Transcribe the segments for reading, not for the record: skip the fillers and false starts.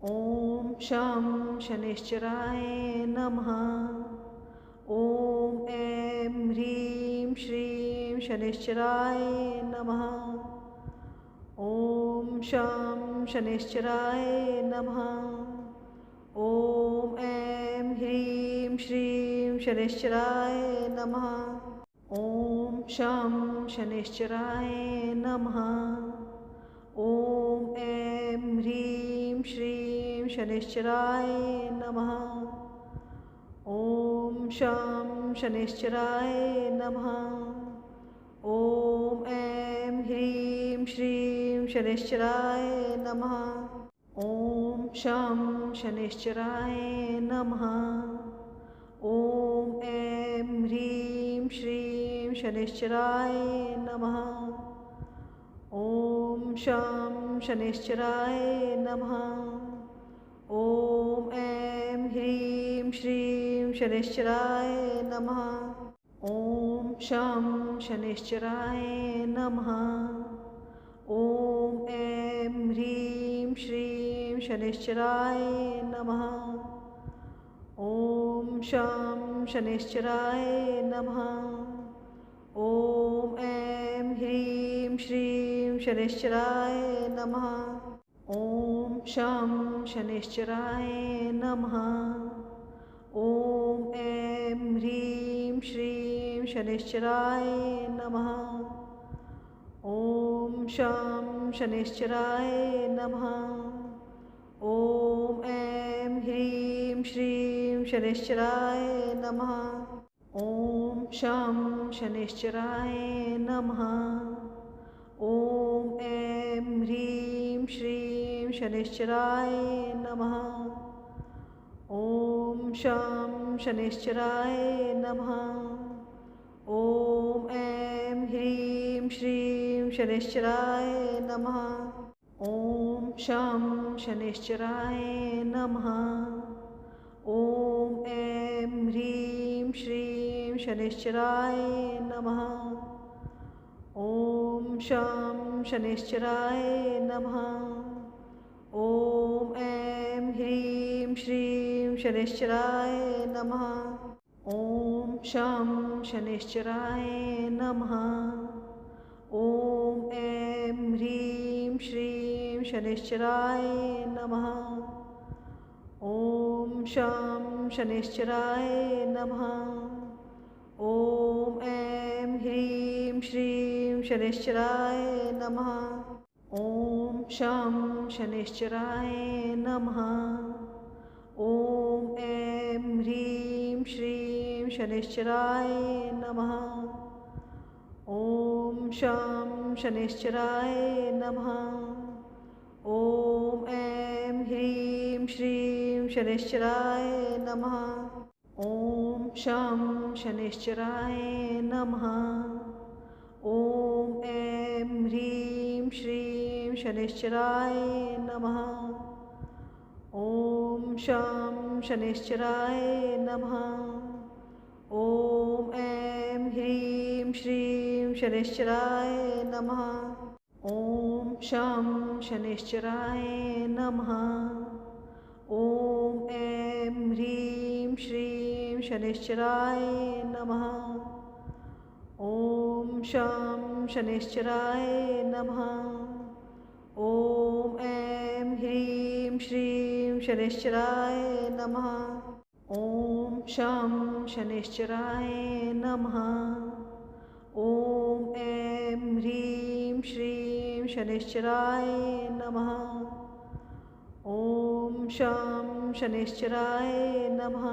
ॐ शं शनैश्चराय नमः। ॐ ऐं ह्रीं श्रीं शनैश्चराय नमः। ॐ शं शनैश्चराय नमः। ॐ ऐं ह्रीं श्रीं शनैश्चराय नमः। ॐ शं शनैश्चराय नमः। ॐ ऐं ह्रीं श्रीं शनैश्चराय नमः। ॐ शं शनैश्चराय नमः। ॐ ऐं ह्रीं श्रीं शनैश्चराय नमः। ॐ शं शनैश्चराय नमः। ॐ ऐं ह्रीं श्रीं शनैश्चराय नमः। ॐ शं शनैश्चराय नमः। ॐ ऐं ह्रीं श्रीं शनैश्चराय नमः। ॐ शं शनैश्चराय नमः। ॐ ऐं ह्रीं श्रीं शनैश्चराय नमः। ॐ शं शनैश्चराय नमः। ॐ ऐं ह्रीं श्रीं शनैश्चराय नमः। ॐ शं शनैश्चराय नमः। ॐ ऐं ह्रीं श्रीं शनैश्चराय नमः। ॐ शं शनैश्चराय नमः। ॐ ऐं ह्रीं श्रीं शनैश्चराय नमः। ॐ शं शनैश्चराय नमः। ॐ ऐं ह्रीं श्रीं शनैश्चराय नमः। ॐ शं शनैश्चराय नमः। ॐ ऐं ह्रीं श्रीं शनैश्चराय नमः। ॐ शं शनैश्चराय नमः। ॐ ऐं ह्रीं श्रीं शनैश्चराय नमः। ॐ शं शनैश्चराय नमः। ॐ ऐं ह्रीं श्रीं शनैश्चराय नमः। ॐ शं शनैश्चराय नमः। ॐ ऐं ह्रीं श्रीं शनैश्चराय नमः। ॐ शं शनैश्चराय नमः। ॐ ऐं ह्रीं श्रीं शनैश्चराय नमः। ॐ शं शनैश्चराय नमः। ॐ ऐं ह्रीं श्रीं शनैश्चराय नमः। ॐ शं शनैश्चराय नमः। ॐ ऐं ह्रीं श्रीं शनैश्चराय नमः। ॐ शं शनैश्चराय नमः। ॐ ऐं ह्रीं श्रीं शनैश्चराय नमः। ॐ शं शनैश्चराय नमः। ॐ ऐं ह्रीं श्रीं शनैश्चराय नमः। ॐ शं शनैश्चराय नमः। ॐ ऐं ह्रीं श्रीं शनैश्चराय नमः। ॐ शं शनैश्चराय नमः। ॐ ऐं ह्रीं श्रीं शनैश्चराय नमः। ॐ शं शनैश्चराय नमः। ॐ ऐं ह्रीं श्रीं शनैश्चराय नमः। ॐ शं शनैश्चराय नमः।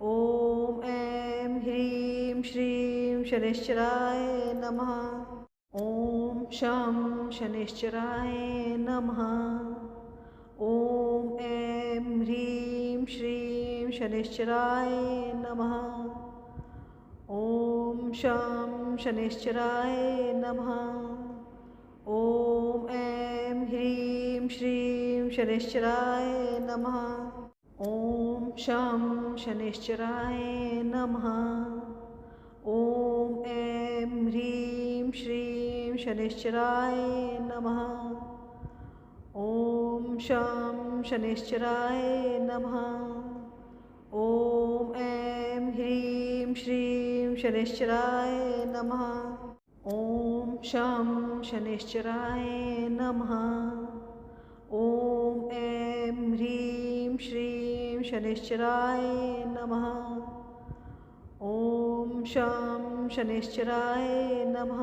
ॐ ऐं ह्रीं श्रीं शनैश्चराय नमः। ॐ शं शनैश्चराय नमः। ॐ ऐं ह्रीं श्रीं शनैश्चराय नमः। ॐ शं शनैश्चराय नमः। ॐ ऐं ह्रीं श्रीं शनैश्चराय नमः। ॐ शं शनैश्चराय नमः। ॐ ऐं ह्रीं श्रीं शनैश्चराय नमः। ॐ शं शनैश्चराय नमः। ॐ ऐं ह्रीं श्रीं शनैश्चराय नमः। ॐ शं शनैश्चराय नमः। ॐ ऐं ह्रीं श्रीं शनैश्चराय नमः। ॐ शं शनैश्चराय नमः।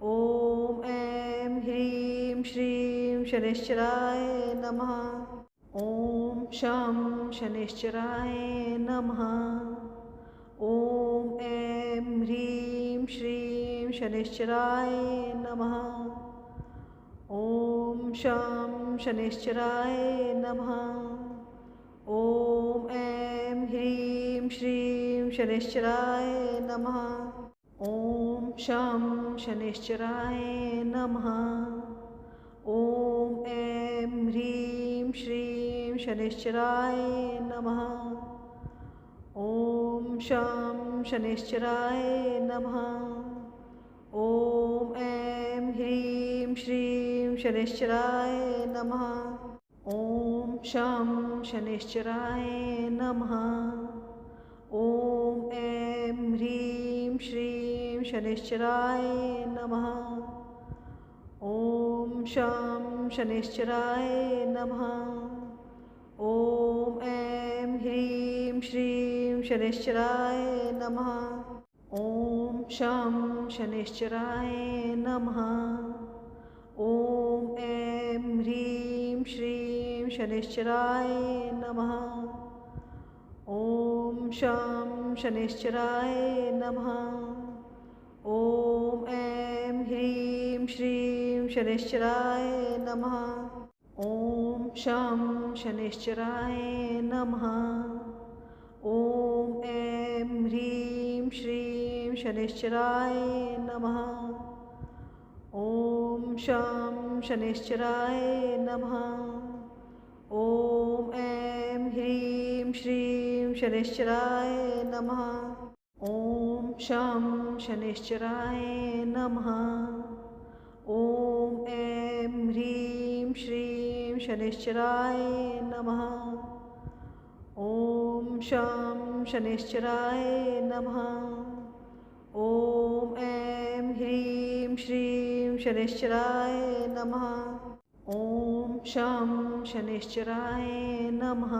ॐ ऐं ह्रीं श्रीं शनैश्चराय नमः। ॐ शं शनैश्चराय नमः। ॐ ऐं ह्रीं श्रीं शनैश्चराय नमः। ॐ शं शनैश्चराय नमः। ॐ ऐं ह्रीं श्रीं शनैश्चराय नमः। ॐ शं शनैश्चराय नमः। ॐ ऐं ह्रीं श्रीं शनैश्चराय नमः। ॐ शं शनैश्चराय नमः। ॐ ऐं ह्रीं श्रीं शनैश्चराय नमः। ॐ शं शनैश्चराय नमः। ॐ ऐं ह्रीं श्रीं शनैश्चराय नमः। ॐ शं शनैश्चराय नमः। ॐ ऐं ह्रीं श्रीं शनैश्चराय नमः। ॐ शं शनैश्चराय नमः। ॐ ऐं ह्रीं श्रीं शनैश्चराय नमः। ॐ शं शनैश्चराय नमः। ॐ ऐं ह्रीं श्रीं शनैश्चराय नमः। ॐ शं शनैश्चराय नमः। ॐ ऐं ह्रीं श्रीं शनैश्चराय नमः। ॐ शं शनैश्चराय नमः। ॐ ऐं ह्रीं श्रीं शनैश्चराय नमः। ॐ शं शनैश्चराय नमः। ॐ ऐं ह्रीं श्रीं शनैश्चराय नमः। ॐ शं शनैश्चराय नमः। ॐ ऐं ह्रीं श्रीं शनैश्चराय नमः। ॐ शं शनैश्चराय नमः।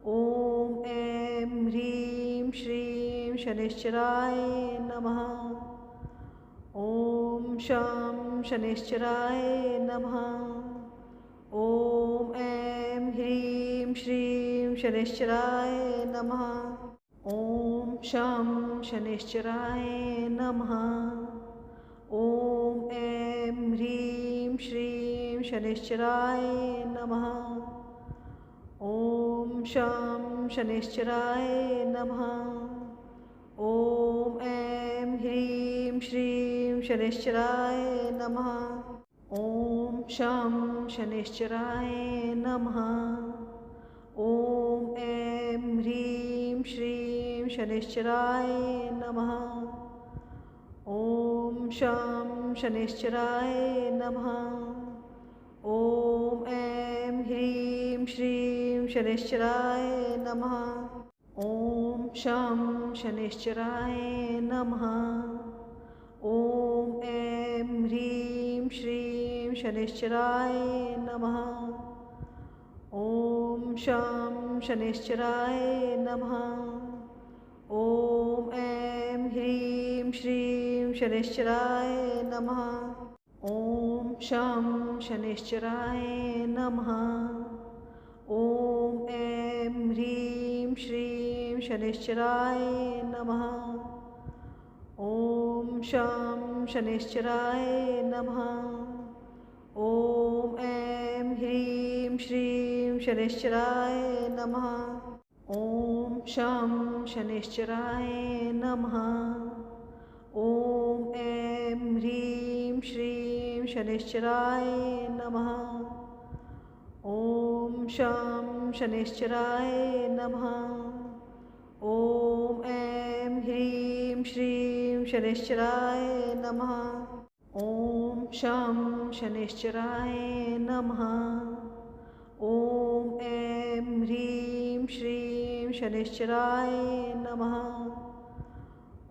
ॐ ऐं ह्रीं श्रीं शनैश्चराय नमः। ॐ शं शनैश्चराय नमः। ॐ ऐं ह्रीं श्रीं शनैश्चराय नमः। ॐ शं शनैश्चराय नमः। ॐ ऐं ह्रीं श्रीं शनैश्चराय नमः। ॐ शं शनैश्चराय नमः। ॐ ऐं ह्रीं श्रीं शनैश्चराय नमः। ॐ शं शनैश्चराय नमः। ॐ ऐं ह्रीं श्रीं शनैश्चराय नमः। ॐ शं शनैश्चराय नमः। ॐ ऐं ह्रीं श्रीं शनैश्चराय नमः। ॐ शं शनैश्चराय नमः। ॐ ऐं ह्रीं श्रीं शनैश्चराय नमः। ॐ शं शनैश्चराय नमः। ॐ ऐं ह्रीं श्रीं शनैश्चराय नमः। ॐ शं शनैश्चराय नमः। ॐ ऐं ह्रीं श्रीं शनैश्चराय नमः। ॐ शं शनैश्चराय नमः। ॐ ऐं ह्रीं श्रीं शनैश्चराय नमः। ॐ शं शनैश्चराय नमः। ॐ ऐं ह्रीं श्रीं शनैश्चराय नमः। ॐ शं शनैश्चराय नमः। ॐ ऐं ह्रीं श्रीं शनैश्चराय नमः। ॐ शं शनैश्चराय नमः। शनैश्चराय नमः।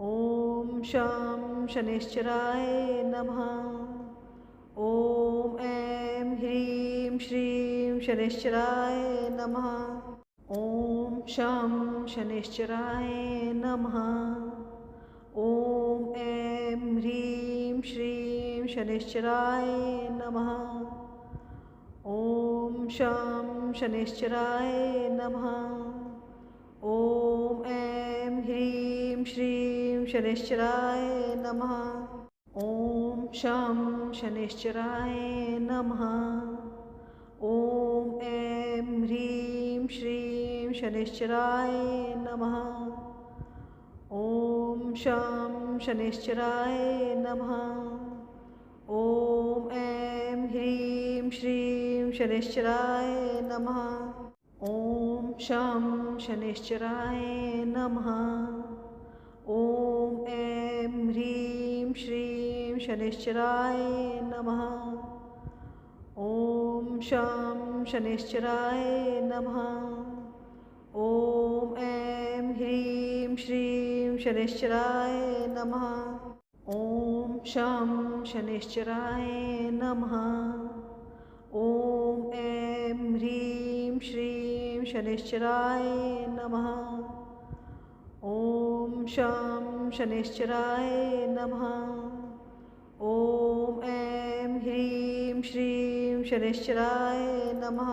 ॐ शं शनैश्चराय नमः। ॐ ऐं ह्रीं श्रीं शनैश्चराय नमः। ॐ शं शनैश्चराय नमः। ॐ ऐं ह्रीं श्रीं शनैश्चराय नमः। ॐ शं शनैश्चराय नमः। ॐ ऐं ह्रीं श्रीं शनैश्चराय नमः। ॐ शं शनैश्चराय नमः। ॐ ऐं ह्रीं श्रीं शनैश्चराय नमः। ॐ शं शनैश्चराय नमः। ॐ ऐं ह्रीं श्रीं शनैश्चराय नमः। ॐ शं शनैश्चराय नमः। ॐ ऐं ह्रीं श्रीं शनैश्चराय नमः। ॐ शं शनैश्चराय नमः। ॐ ऐं ह्रीं श्रीं शनैश्चराय नमः। ॐ शं शनैश्चराय नमः। ॐ ऐं ह्रीं श्रीं शनैश्चराय नमः। ॐ शं शनैश्चराय नमः। ॐ ऐं ह्रीं श्रीं शनैश्चराय नमः।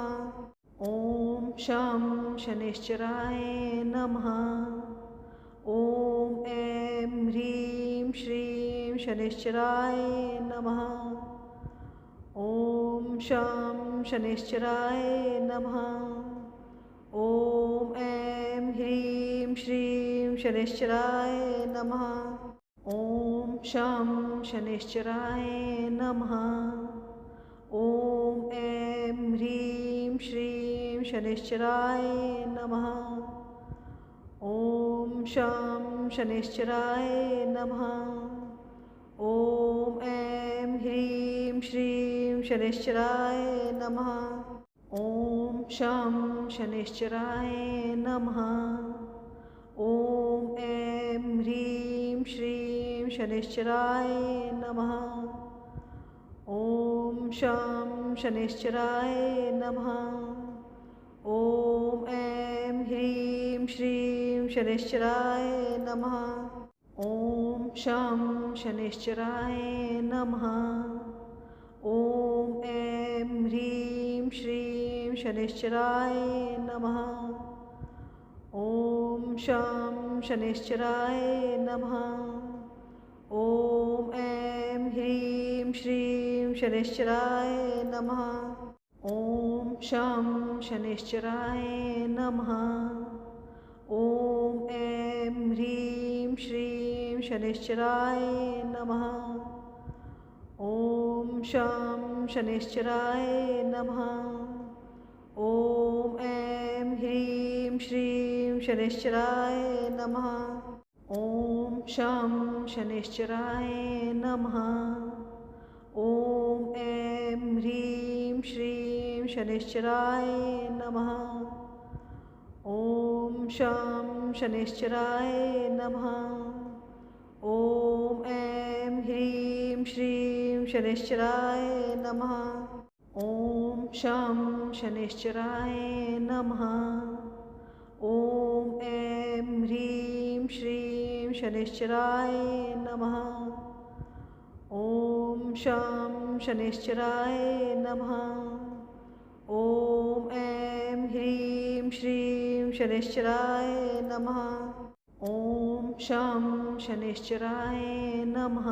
ॐ शं शनैश्चराय नमः। ॐ ऐं ह्रीं श्रीं शनैश्चराय नमः। ॐ शं शनैश्चराय नमः। ॐ ऐं ह्रीं श्रीं शनैश्चराय नमः। ॐ शं शनैश्चराय नमः। ॐ ऐं ह्रीं श्रीं शनैश्चराय नमः। ॐ शं शनैश्चराय नमः। ॐ ऐं ह्रीं श्रीं शनैश्चराय नमः। ॐ शं शनैश्चराय नमः। ॐ ऐं ह्रीं श्रीं शनैश्चराय नमः। ॐ शं शनैश्चराय नमः। ॐ ऐं ह्रीं श्रीं शनैश्चराय नमः। ॐ शं शनैश्चराय नमः। ॐ ऐं ह्रीं श्रीं शनैश्चराय नमः। ॐ शं शनैश्चराय नमः। ॐ ऐं ह्रीं श्रीं शनैश्चराय नमः। ॐ शं शनैश्चराय नमः। ॐ ऐं ह्रीं श्रीं शनैश्चराय नमः। ॐ शं शनैश्चराय नमः। ॐ ऐं ह्रीं श्रीं शनैश्चराय नमः। ॐ शं शनैश्चराय नमः। ॐ ऐं ह्रीं श्रीं शनैश्चराय नमः। ॐ शं शनैश्चराय नमः। ॐ ऐं ह्रीं श्रीं शनैश्चराय नमः। ॐ शं शनैश्चराय नमः। ॐ ऐं ह्रीं श्रीं शनैश्चराय नमः। ॐ शं शनैश्चराय नमः। ॐ ऐं ह्रीं श्रीं शनैश्चराय नमः। ॐ शं शनैश्चराय नमः।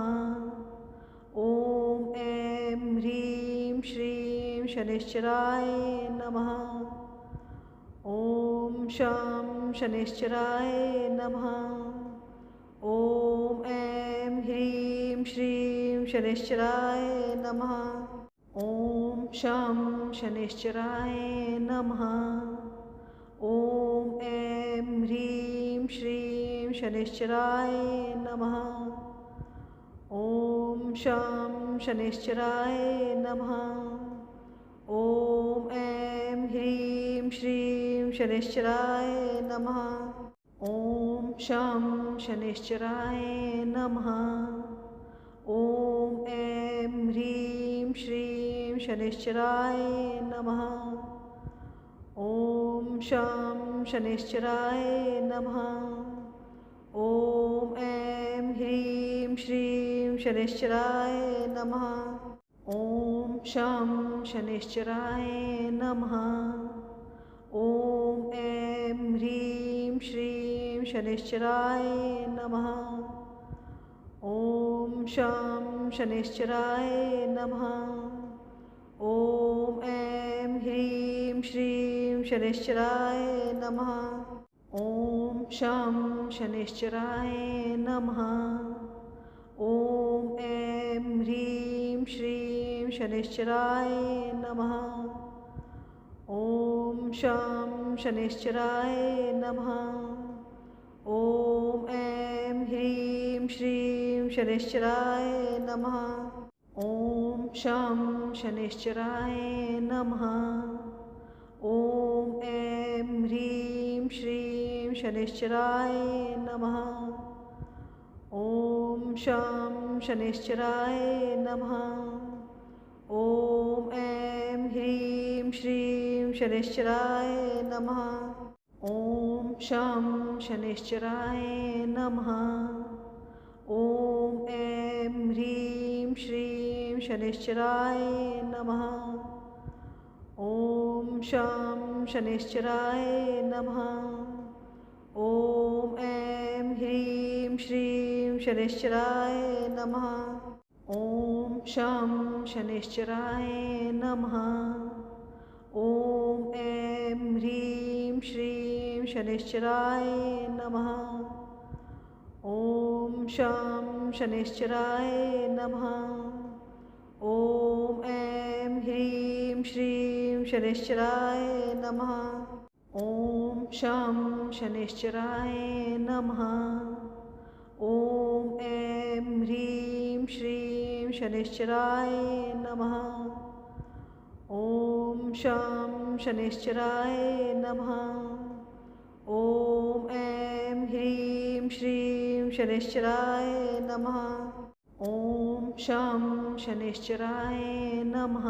ॐ ऐं ह्रीं श्रीं शनैश्चराय नमः। ॐ शं शनैश्चराय नमः। ॐ ऐं ह्रीं श्रीं शनैश्चराय नमः। ॐ शं शनैश्चराय नमः। ॐ ऐं ह्रीं श्रीं शनैश्चराय नमः। ॐ शं शनैश्चराय नमः। ॐ ऐं ह्रीं श्रीं शनैश्चराय नमः. ॐ शं शनैश्चराय नमः. ॐ ऐं ह्रीं श्रीं शनैश्चराय नमः. ॐ शं शनैश्चराय नमः. ॐ ऐं ह्रीं श्रीं शनैश्चराय नमः. ॐ शं शनैश्चराय नमः. ॐ ऐं ह्रीं श्रीं शनैश्चराय नमः. ॐ शं शनैश्चराय नमः. ॐ ऐं ह्रीं श्रीं शनैश्चराय नमः. ॐ शं शनैश्चराय नमः. ॐ ऐं ह्रीं श्रीं शनैश्चराय नमः. ॐ शं शनैश्चराय नमः. ॐ ऐं ह्रीं श्रीं शनैश्चराय नमः. ॐ शं शनैश्चराय नमः. ॐ ऐं ह्रीं श्रीं शनैश्चराय नमः. ॐ शं शनैश्चराय नमः. ॐ ऐं ह्रीं श्रीं शनैश्चराय नमः. ॐ शं शनैश्चराय नमः. ॐ ऐं ह्रीं श्रीं शनैश्चराय नमः. ॐ शं शनैश्चराय नमः. ॐ ऐं ह्रीं श्रीं शनैश्चराय नमः. ॐ शं शनैश्चराय नमः. ॐ ऐं ह्रीं श्रीं शनैश्चराय नमः. ॐ शं शनैश्चराय नमः. ॐ ऐं ह्रीं श्रीं शनैश्चराय नमः. ॐ शं शनैश्चराय नमः. ॐ ऐं ह्रीं श्रीं शनैश्चराय नमः. ॐ शं शनैश्चराय नमः. ॐ ऐं ह्रीं श्रीं शनैश्चराय नमः. ॐ शं शनैश्चराय नमः.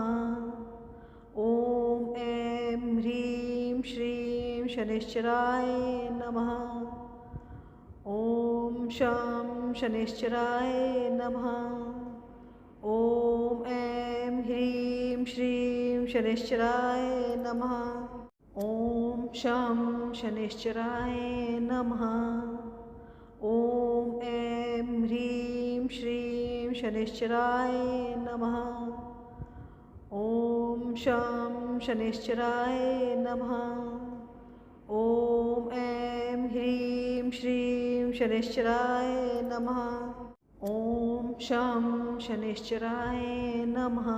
ॐ ऐं ह्रीं श्रीं शनैश्चराय नमः. ॐ शं शनैश्चराय नमः. ॐ ऐं ह्रीं श्रीं शनैश्चराय नमः. ॐ शं शनैश्चराय नमः. ॐ ऐं ह्रीं श्रीं शनैश्चराय नमः. ॐ शं शनैश्चराय नमः. ॐ ऐं ह्रीं श्रीं शनैश्चराय नमः. ॐ शं शनैश्चराय नमः.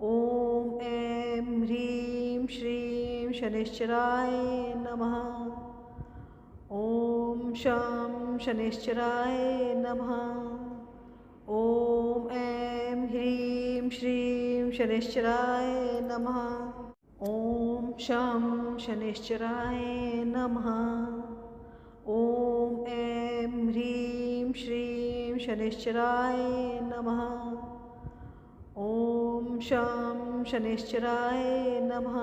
ॐ ऐं ह्रीं श्रीं शनैश्चराय नमः. ॐ शं शनैश्चराय नमः. ॐ ऐं ह्रीं श्रीं शनैश्चराय नमः. ॐ शं शनैश्चराय नमः. ॐ ऐं ह्रीं श्रीं शनैश्चराय नमः. ॐ शं शनैश्चराय नमः.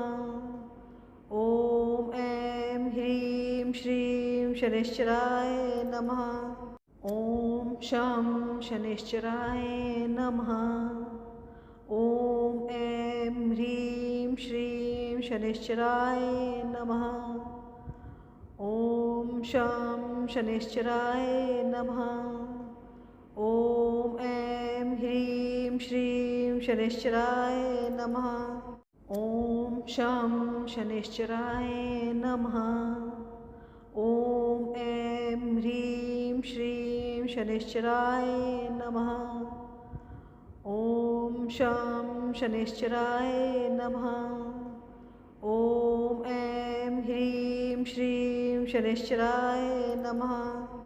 ॐ ऐं ह्रीं श्रीं शनैश्चराय नमः. ॐ शं शनैश्चराय नमः. ॐ ऐं ह्रीं श्रीं शनैश्चराय नमः. ॐ शं शनैश्चराय नमः. ॐ ऐं ह्रीं श्रीं शनैश्चराय नमः. ॐ शं शनैश्चराय नमः. ॐ ऐं ह्रीं श्रीं शनैश्चराय नमः. ॐ शं शनैश्चराय नमः. ॐ ऐं ह्रीं श्रीं शनैश्चराय नमः.